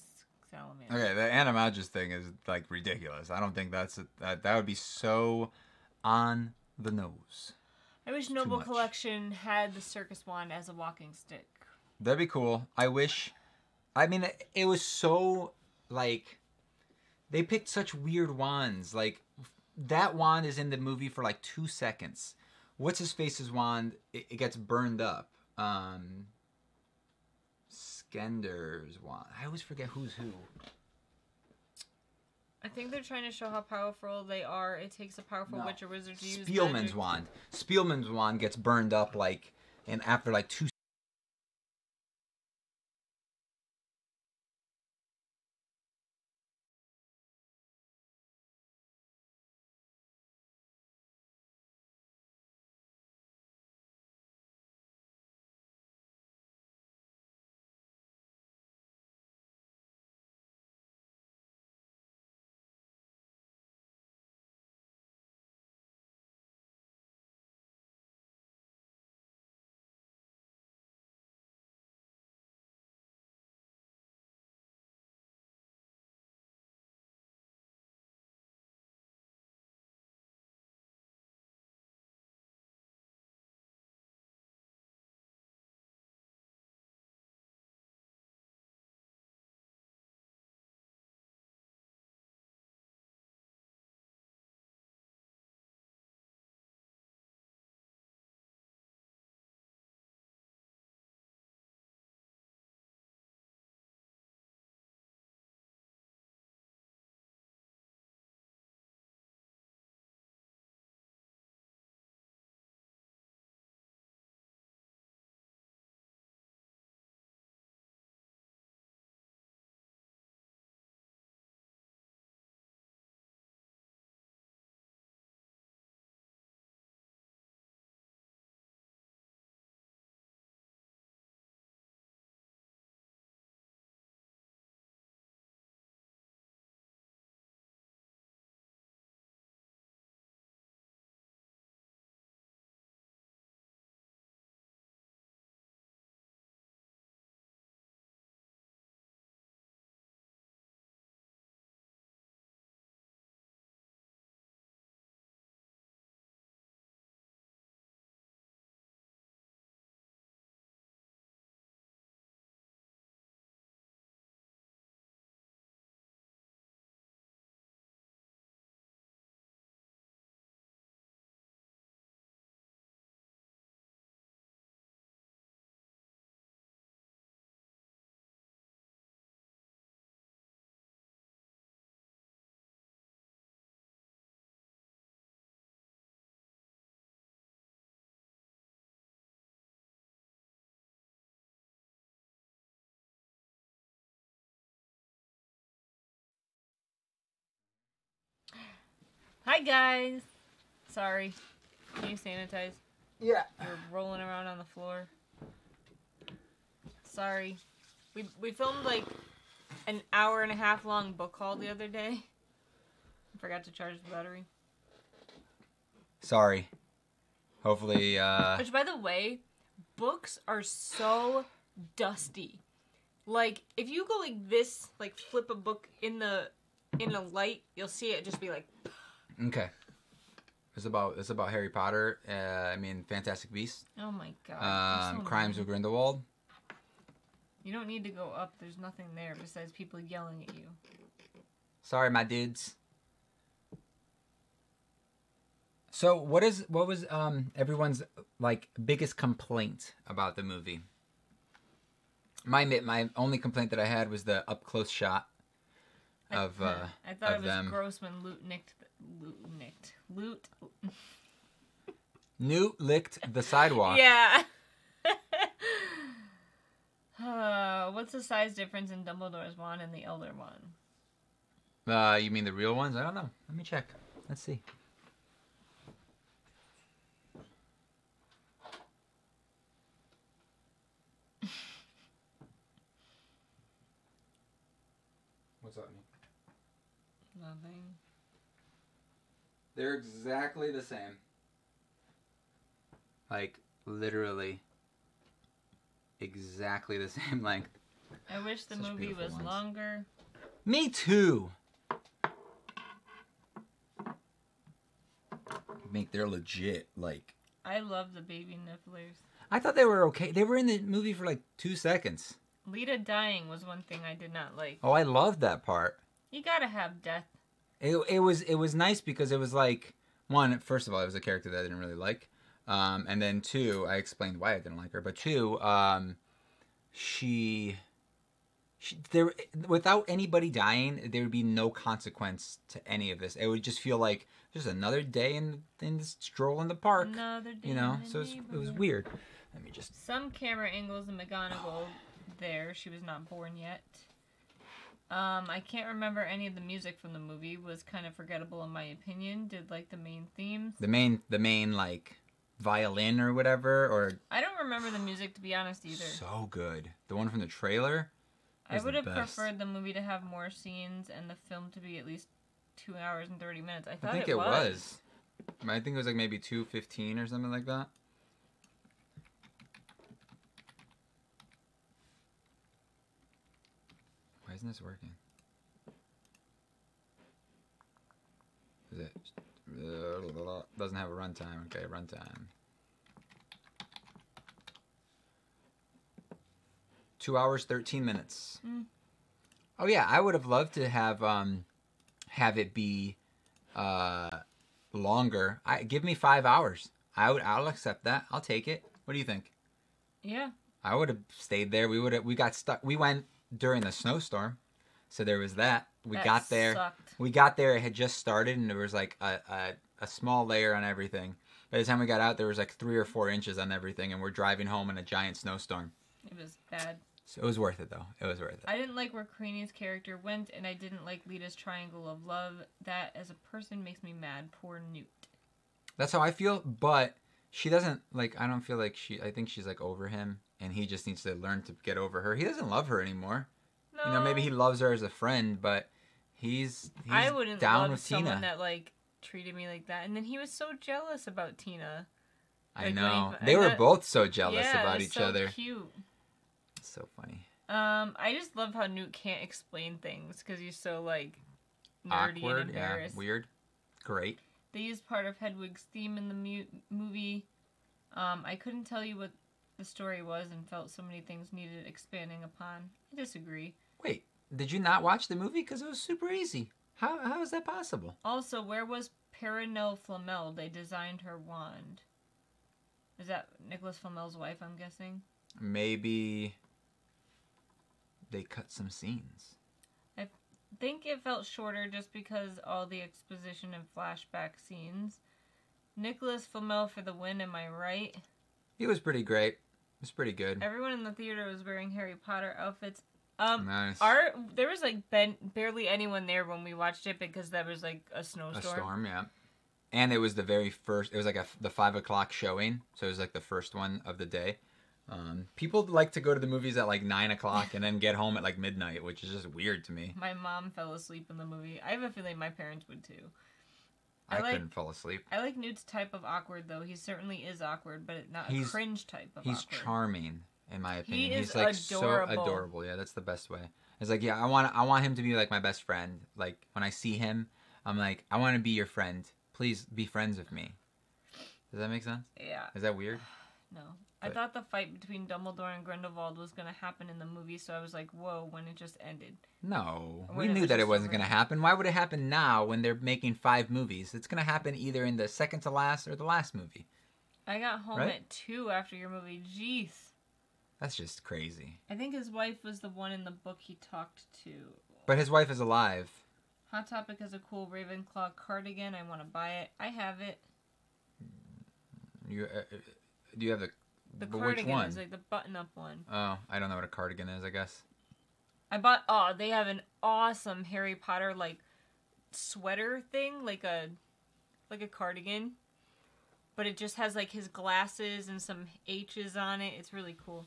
salamander. Okay, the animagus thing is, like, ridiculous. I don't think that would be so on the nose. I wish Noble Collection had the circus wand as a walking stick. That'd be cool. I mean, it was so, like, they picked such weird wands. Like, that wand is in the movie for, like, 2 seconds. What's-his-face's wand, it gets burned up. Skender's wand. I always forget who's who. I think they're trying to show how powerful they are. It takes a powerful witch or wizard to use Spielman's wand. Spielman's wand gets burned up, like, and after, like, 2 Hi, guys. Sorry. Can you sanitize? Yeah. You're rolling around on the floor. Sorry. We filmed like an hour and a half long book haul the other day. I forgot to charge the battery. Sorry. Hopefully, Which, by the way, books are so dusty. Like, if you go like this, like flip a book in a light, you'll see it just be like... Okay. It's about Harry Potter. Fantastic Beasts. Oh my god. So Crimes of Grindelwald. You don't need to go up. There's nothing there besides people yelling at you. Sorry, my dudes. So, what was everyone's like biggest complaint about the movie? My only complaint that I had was the up close shot. of I thought it was them. gross when Newt licked the sidewalk. Yeah. What's the size difference in Dumbledore's wand and the Elder Wand? You mean the real ones? I don't know. Let me check. Let's see. What's up, Nick? Nothing. They're exactly the same. Like, literally exactly the same length. I wish the movie was longer. Me too. They're legit. Like, I love the baby nifflers. I thought they were okay. They were in the movie for like 2 seconds. Lita dying was one thing I did not like. Oh, I loved that part. You gotta have death. It was nice because it was like, one, first of all, it was a character that I didn't really like. And then two, I explained why I didn't like her. But two, there, without anybody dying, there would be no consequence to any of this. It would just feel like just another day in this stroll in the park. Another day. You know, so it was weird. Let me just. Some camera angles in McGonagall there. She was not born yet. I can't remember any of the music from the movie. Was kind of forgettable in my opinion. Did like the main themes. The main like violin or whatever, or I don't remember the music to be honest either. So good. The one from the trailer. I would have preferred the movie to have more scenes and the film to be at least 2 hours and 30 minutes. I think it was. I think it was like maybe 2:15 or something like that. Why isn't this working? Is it? Doesn't have a runtime. Okay, runtime. 2 hours, 13 minutes. Oh yeah, I would have loved to have it be longer. Give me 5 hours. I'll accept that. I'll take it. What do you think? Yeah. I would have stayed there. We got stuck. We went during the snowstorm, so there was that. That got there. Sucked. We got there. It had just started, and there was like a small layer on everything. By the time we got out, there was like 3 or 4 inches on everything, and we're driving home in a giant snowstorm. It was bad. So it was worth it, though. It was worth it. I didn't like where Queenie's character went, and I didn't like Lita's triangle of love. That, as a person, makes me mad. Poor Newt. That's how I feel, but she doesn't, like, I don't feel like I think she's, like, over him, and he just needs to learn to get over her. He doesn't love her anymore. No. You know, maybe he loves her as a friend, but he's I wouldn't down love with someone Tina. that, like, treated me like that. And then he was so jealous about Tina. I Like, know. They were both so jealous yeah, about it was each so other. Cute. It's so funny. I just love how Newt can't explain things because he's so, like, nerdy Awkward, and embarrassed. yeah, weird. Great. They used part of Hedwig's theme in the movie. I couldn't tell you what the story was and felt so many things needed expanding upon. I disagree. Wait, did you not watch the movie? Because it was super easy. How is that possible? Also, where was Perenelle Flamel? They designed her wand. Is that Nicholas Flamel's wife, I'm guessing? Maybe they cut some scenes. I think it felt shorter just because all the exposition and flashback scenes. Nicholas Flamel for the win, am I right? He was pretty great. It was pretty good. Everyone in the theater was wearing Harry Potter outfits. Nice. There was like barely anyone there when we watched it because there was like a snowstorm. A storm, yeah. And it was the very first. It was like the 5 o'clock showing, so it was like the first one of the day. People like to go to the movies at like 9 o'clock and then get home at like midnight, which is just weird to me. My mom fell asleep in the movie. I have a feeling my parents would too. I couldn't fall asleep. I like Newt's type of awkward though. He certainly is awkward, but not a cringe type of he's awkward. He's charming, in my opinion. He's like adorable. So adorable. Yeah, that's the best way. It's like, yeah, I want him to be like my best friend. Like when I see him, I'm like, I want to be your friend. Please be friends with me. Does that make sense? Yeah. Is that weird? No. I thought the fight between Dumbledore and Grindelwald was going to happen in the movie, so I was like, whoa, when it just ended. No. We knew that it wasn't going to happen. Why would it happen now when they're making 5 movies? It's going to happen either in the second to last or the last movie. I got home at 2 after your movie. Jeez. That's just crazy. I think his wife was the one in the book he talked to. But his wife is alive. Hot Topic has a cool Ravenclaw cardigan. I want to buy it. I have it. You do you have the which cardigan one? is like the button-up one. Oh, I don't know what a cardigan is. I guess. I bought. Oh, they have an awesome Harry Potter like sweater thing, like a cardigan, but it just has like his glasses and some H's on it. It's really cool.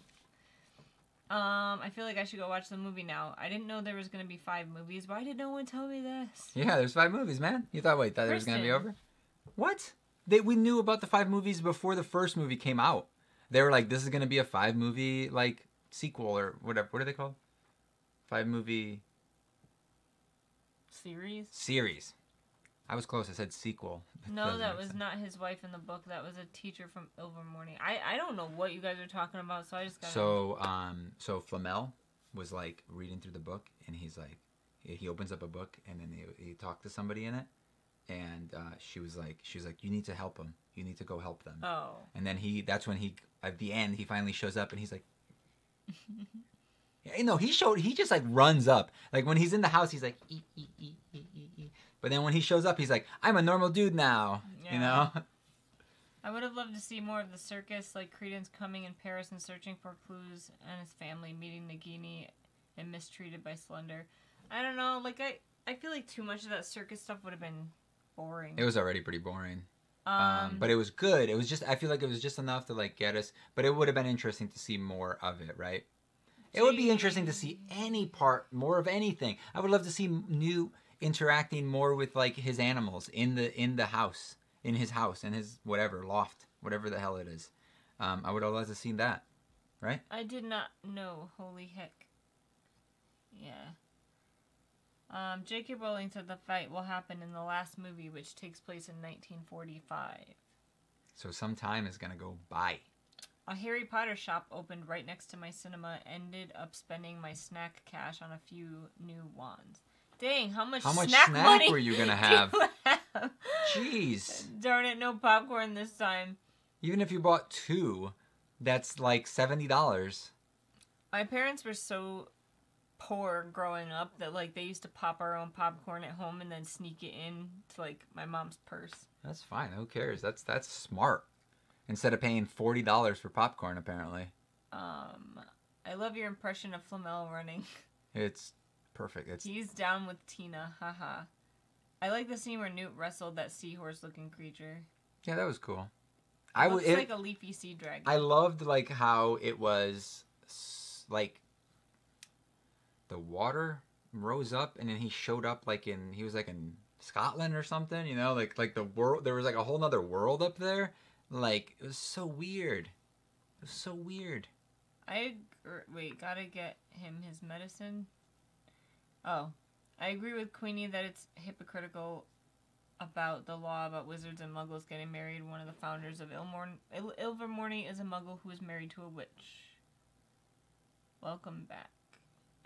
I feel like I should go watch the movie now. I didn't know there was gonna be 5 movies. Why did no one tell me this? Yeah, there's 5 movies, man. You thought there was gonna be over? What? We knew about the 5 movies before the first movie came out. They were like, this is gonna be a 5-movie like sequel or whatever. What are they called? 5-movie series. I was close. I said sequel. No, that was not his wife in the book. That was a teacher from Ilvermorny. I don't know what you guys are talking about, so I just got. So Flamel was like reading through the book, and he's like, he opens up a book, and then he talked to somebody in it, and she was like, you need to help him. You need to go help them. Oh. And then that's when at the end, he finally shows up, and he's like. No, he just like runs up. Like when he's in the house, he's like, but then when he shows up, he's like, I'm a normal dude now. Yeah. You know? I would have loved to see more of the circus, like Credence coming in Paris and searching for clues, and his family meeting Nagini and mistreated by Slender. I don't know, like I feel like too much of that circus stuff would have been boring. It was already pretty boring. But it was good. It was just, I feel like it was just enough to like get us, but it would have been interesting to see more of it, right? It would be interesting to see more of anything. I would love to see Newt interacting more with like his animals in the house, in his house, in his whatever loft, whatever the hell it is. I would have loved to see that, right? I did not know. Holy heck! Yeah. J.K. Rowling said the fight will happen in the last movie, which takes place in 1945. So some time is gonna go by. A Harry Potter shop opened right next to my cinema. Ended up spending my snack cash on a few new wands. Dang, how much snack money were you gonna have? Jeez. Darn it, no popcorn this time. Even if you bought 2, that's like $70. My parents were so poor growing up that like they used to pop our own popcorn at home and then sneak it in to like my mom's purse. That's fine. Who cares? That's smart. Instead of paying $40 for popcorn, apparently. I love your impression of Flamel running. It's perfect. He's down with Tina, haha. I like the scene where Newt wrestled that seahorse-looking creature. Yeah, that was cool. It looks like a leafy sea dragon. I loved like how it was like the water rose up and then he showed up like he was like in Scotland or something, you know, like the world. There was like a whole nother world up there. Like, it was so weird. It was so weird. Wait, gotta get him his medicine. Oh, I agree with Queenie that it's hypocritical about the law about wizards and muggles getting married. One of the founders of Ilvermorny is a muggle who is married to a witch. Welcome back.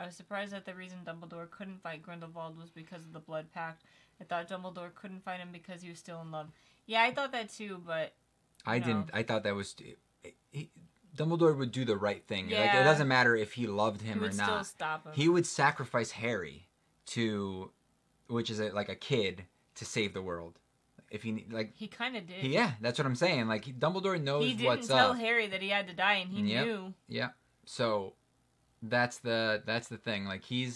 I was surprised that the reason Dumbledore couldn't fight Grindelwald was because of the blood pact. I thought Dumbledore couldn't fight him because he was still in love. Yeah, I thought that too, but... I didn't. I thought that was... Dumbledore would do the right thing. Yeah. Like, it doesn't matter if he loved him or not. He would still stop him. He would sacrifice Harry which is like a kid, to save the world. If he kind of did. Yeah, that's what I'm saying. Like, Dumbledore knows what's up. He didn't tell Harry that he had to die, and he knew. Yeah. So, that's the thing. Like, he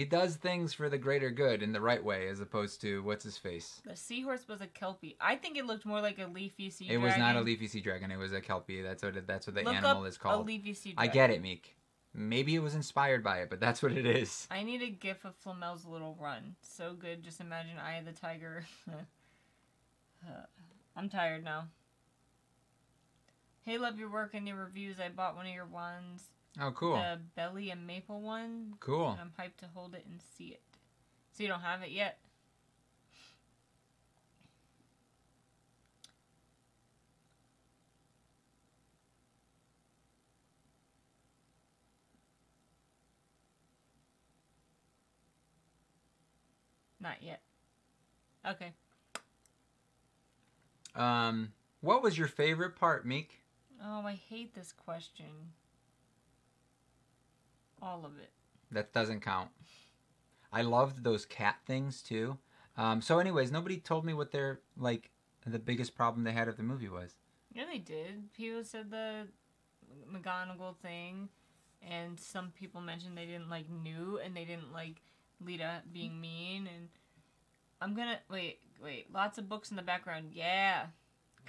does things for the greater good in the right way, as opposed to, what's his face? The seahorse was a Kelpie. I think it looked more like a leafy sea dragon. It was not a leafy sea dragon. It was a Kelpie. That's what the animal is called. A leafy sea dragon. I get it, Meek. Maybe it was inspired by it, but that's what it is. I need a gif of Flamel's little run. So good. Just imagine Eye of the Tiger. I'm tired now. Hey, love your work and your reviews. I bought one of your wands. Oh, cool. The Belly and Maple one. Cool. And I'm hyped to hold it and see it. So you don't have it yet? Not yet. Okay. What was your favorite part, Meek? Oh, I hate this question. All of it. That doesn't count. I loved those cat things too. So anyways, nobody told me what their like the biggest problem they had of the movie was. Yeah, they did. People said the McGonagall thing, and some people mentioned they didn't like Newt, and they didn't like Lita being mean, and I'm gonna wait. Lots of books in the background. Yeah,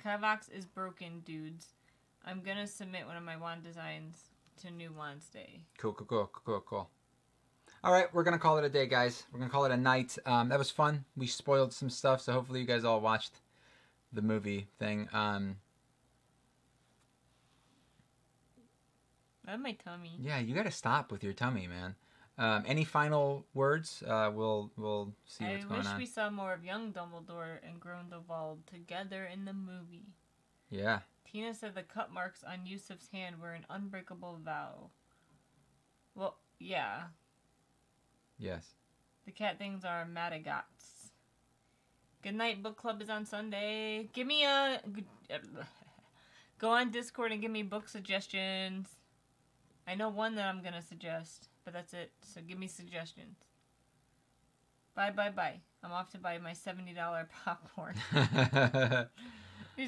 Kivox is broken, dudes. I'm gonna submit one of my wand designs to New Wands Day. Cool. All right, we're gonna call it a day, guys. We're gonna call it a night. That was fun. We spoiled some stuff, so hopefully you guys all watched the movie thing. That's my tummy. Yeah, you gotta stop with your tummy, man. Any final words? We'll see what's going on. I wish we saw more of young Dumbledore and Grindelwald together in the movie. Yeah. Tina said the cut marks on Yusuf's hand were an unbreakable vow. Well, yeah. Yes. The cat things are Madagats. Good night, book club is on Sunday. Give me a... Go on Discord and give me book suggestions. I know one that I'm going to suggest, but that's it. So give me suggestions. Bye. I'm off to buy my $70 popcorn.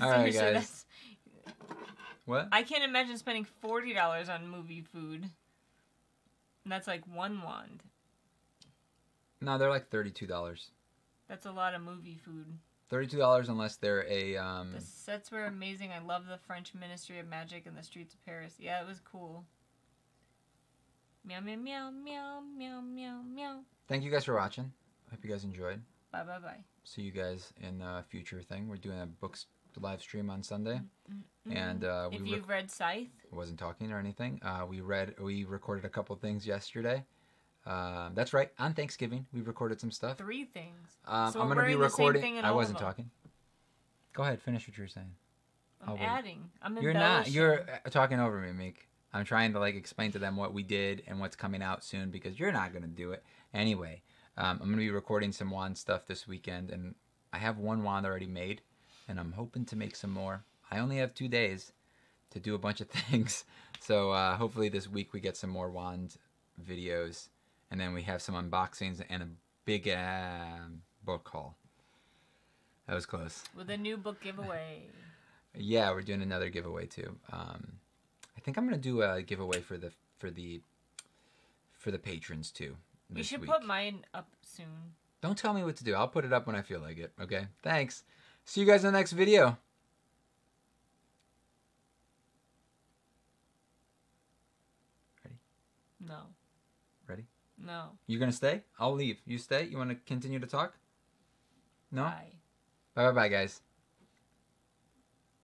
All right, guys. What? I can't imagine spending $40 on movie food. And that's like one wand. No, they're like $32. That's a lot of movie food. $32 unless they're a... The sets were amazing. I love the French Ministry of Magic and the streets of Paris. Yeah, it was cool. Meow, meow, meow, meow, meow, meow, meow. Thank you guys for watching. Hope you guys enjoyed. Bye. See you guys in a future thing. We're doing a books live stream on Sunday. And if you've read Scythe. I wasn't talking or anything. We recorded a couple things yesterday. That's right. On Thanksgiving, we recorded some stuff. 3 things. So I'm going to be recording. I wasn't talking. Go ahead. Finish what you're saying. I'm adding. I'm You're not. You're talking over me, Meek. I'm trying to explain to them what we did and what's coming out soon because you're not going to do it. Anyway, I'm going to be recording some wand stuff this weekend, and I have one wand already made, and I'm hoping to make some more. I only have 2 days to do a bunch of things, so hopefully this week we get some more wand videos, and then we have some unboxings and a big book haul. That was close. With a new book giveaway. Yeah, we're doing another giveaway too. I think I'm gonna do a giveaway for the patrons too. You should put mine up soon. Don't tell me what to do. I'll put it up when I feel like it. Okay. Thanks. See you guys in the next video. Ready? No. Ready? No. You gonna stay? I'll leave. You stay? You want to continue to talk? No? Bye. Bye, guys.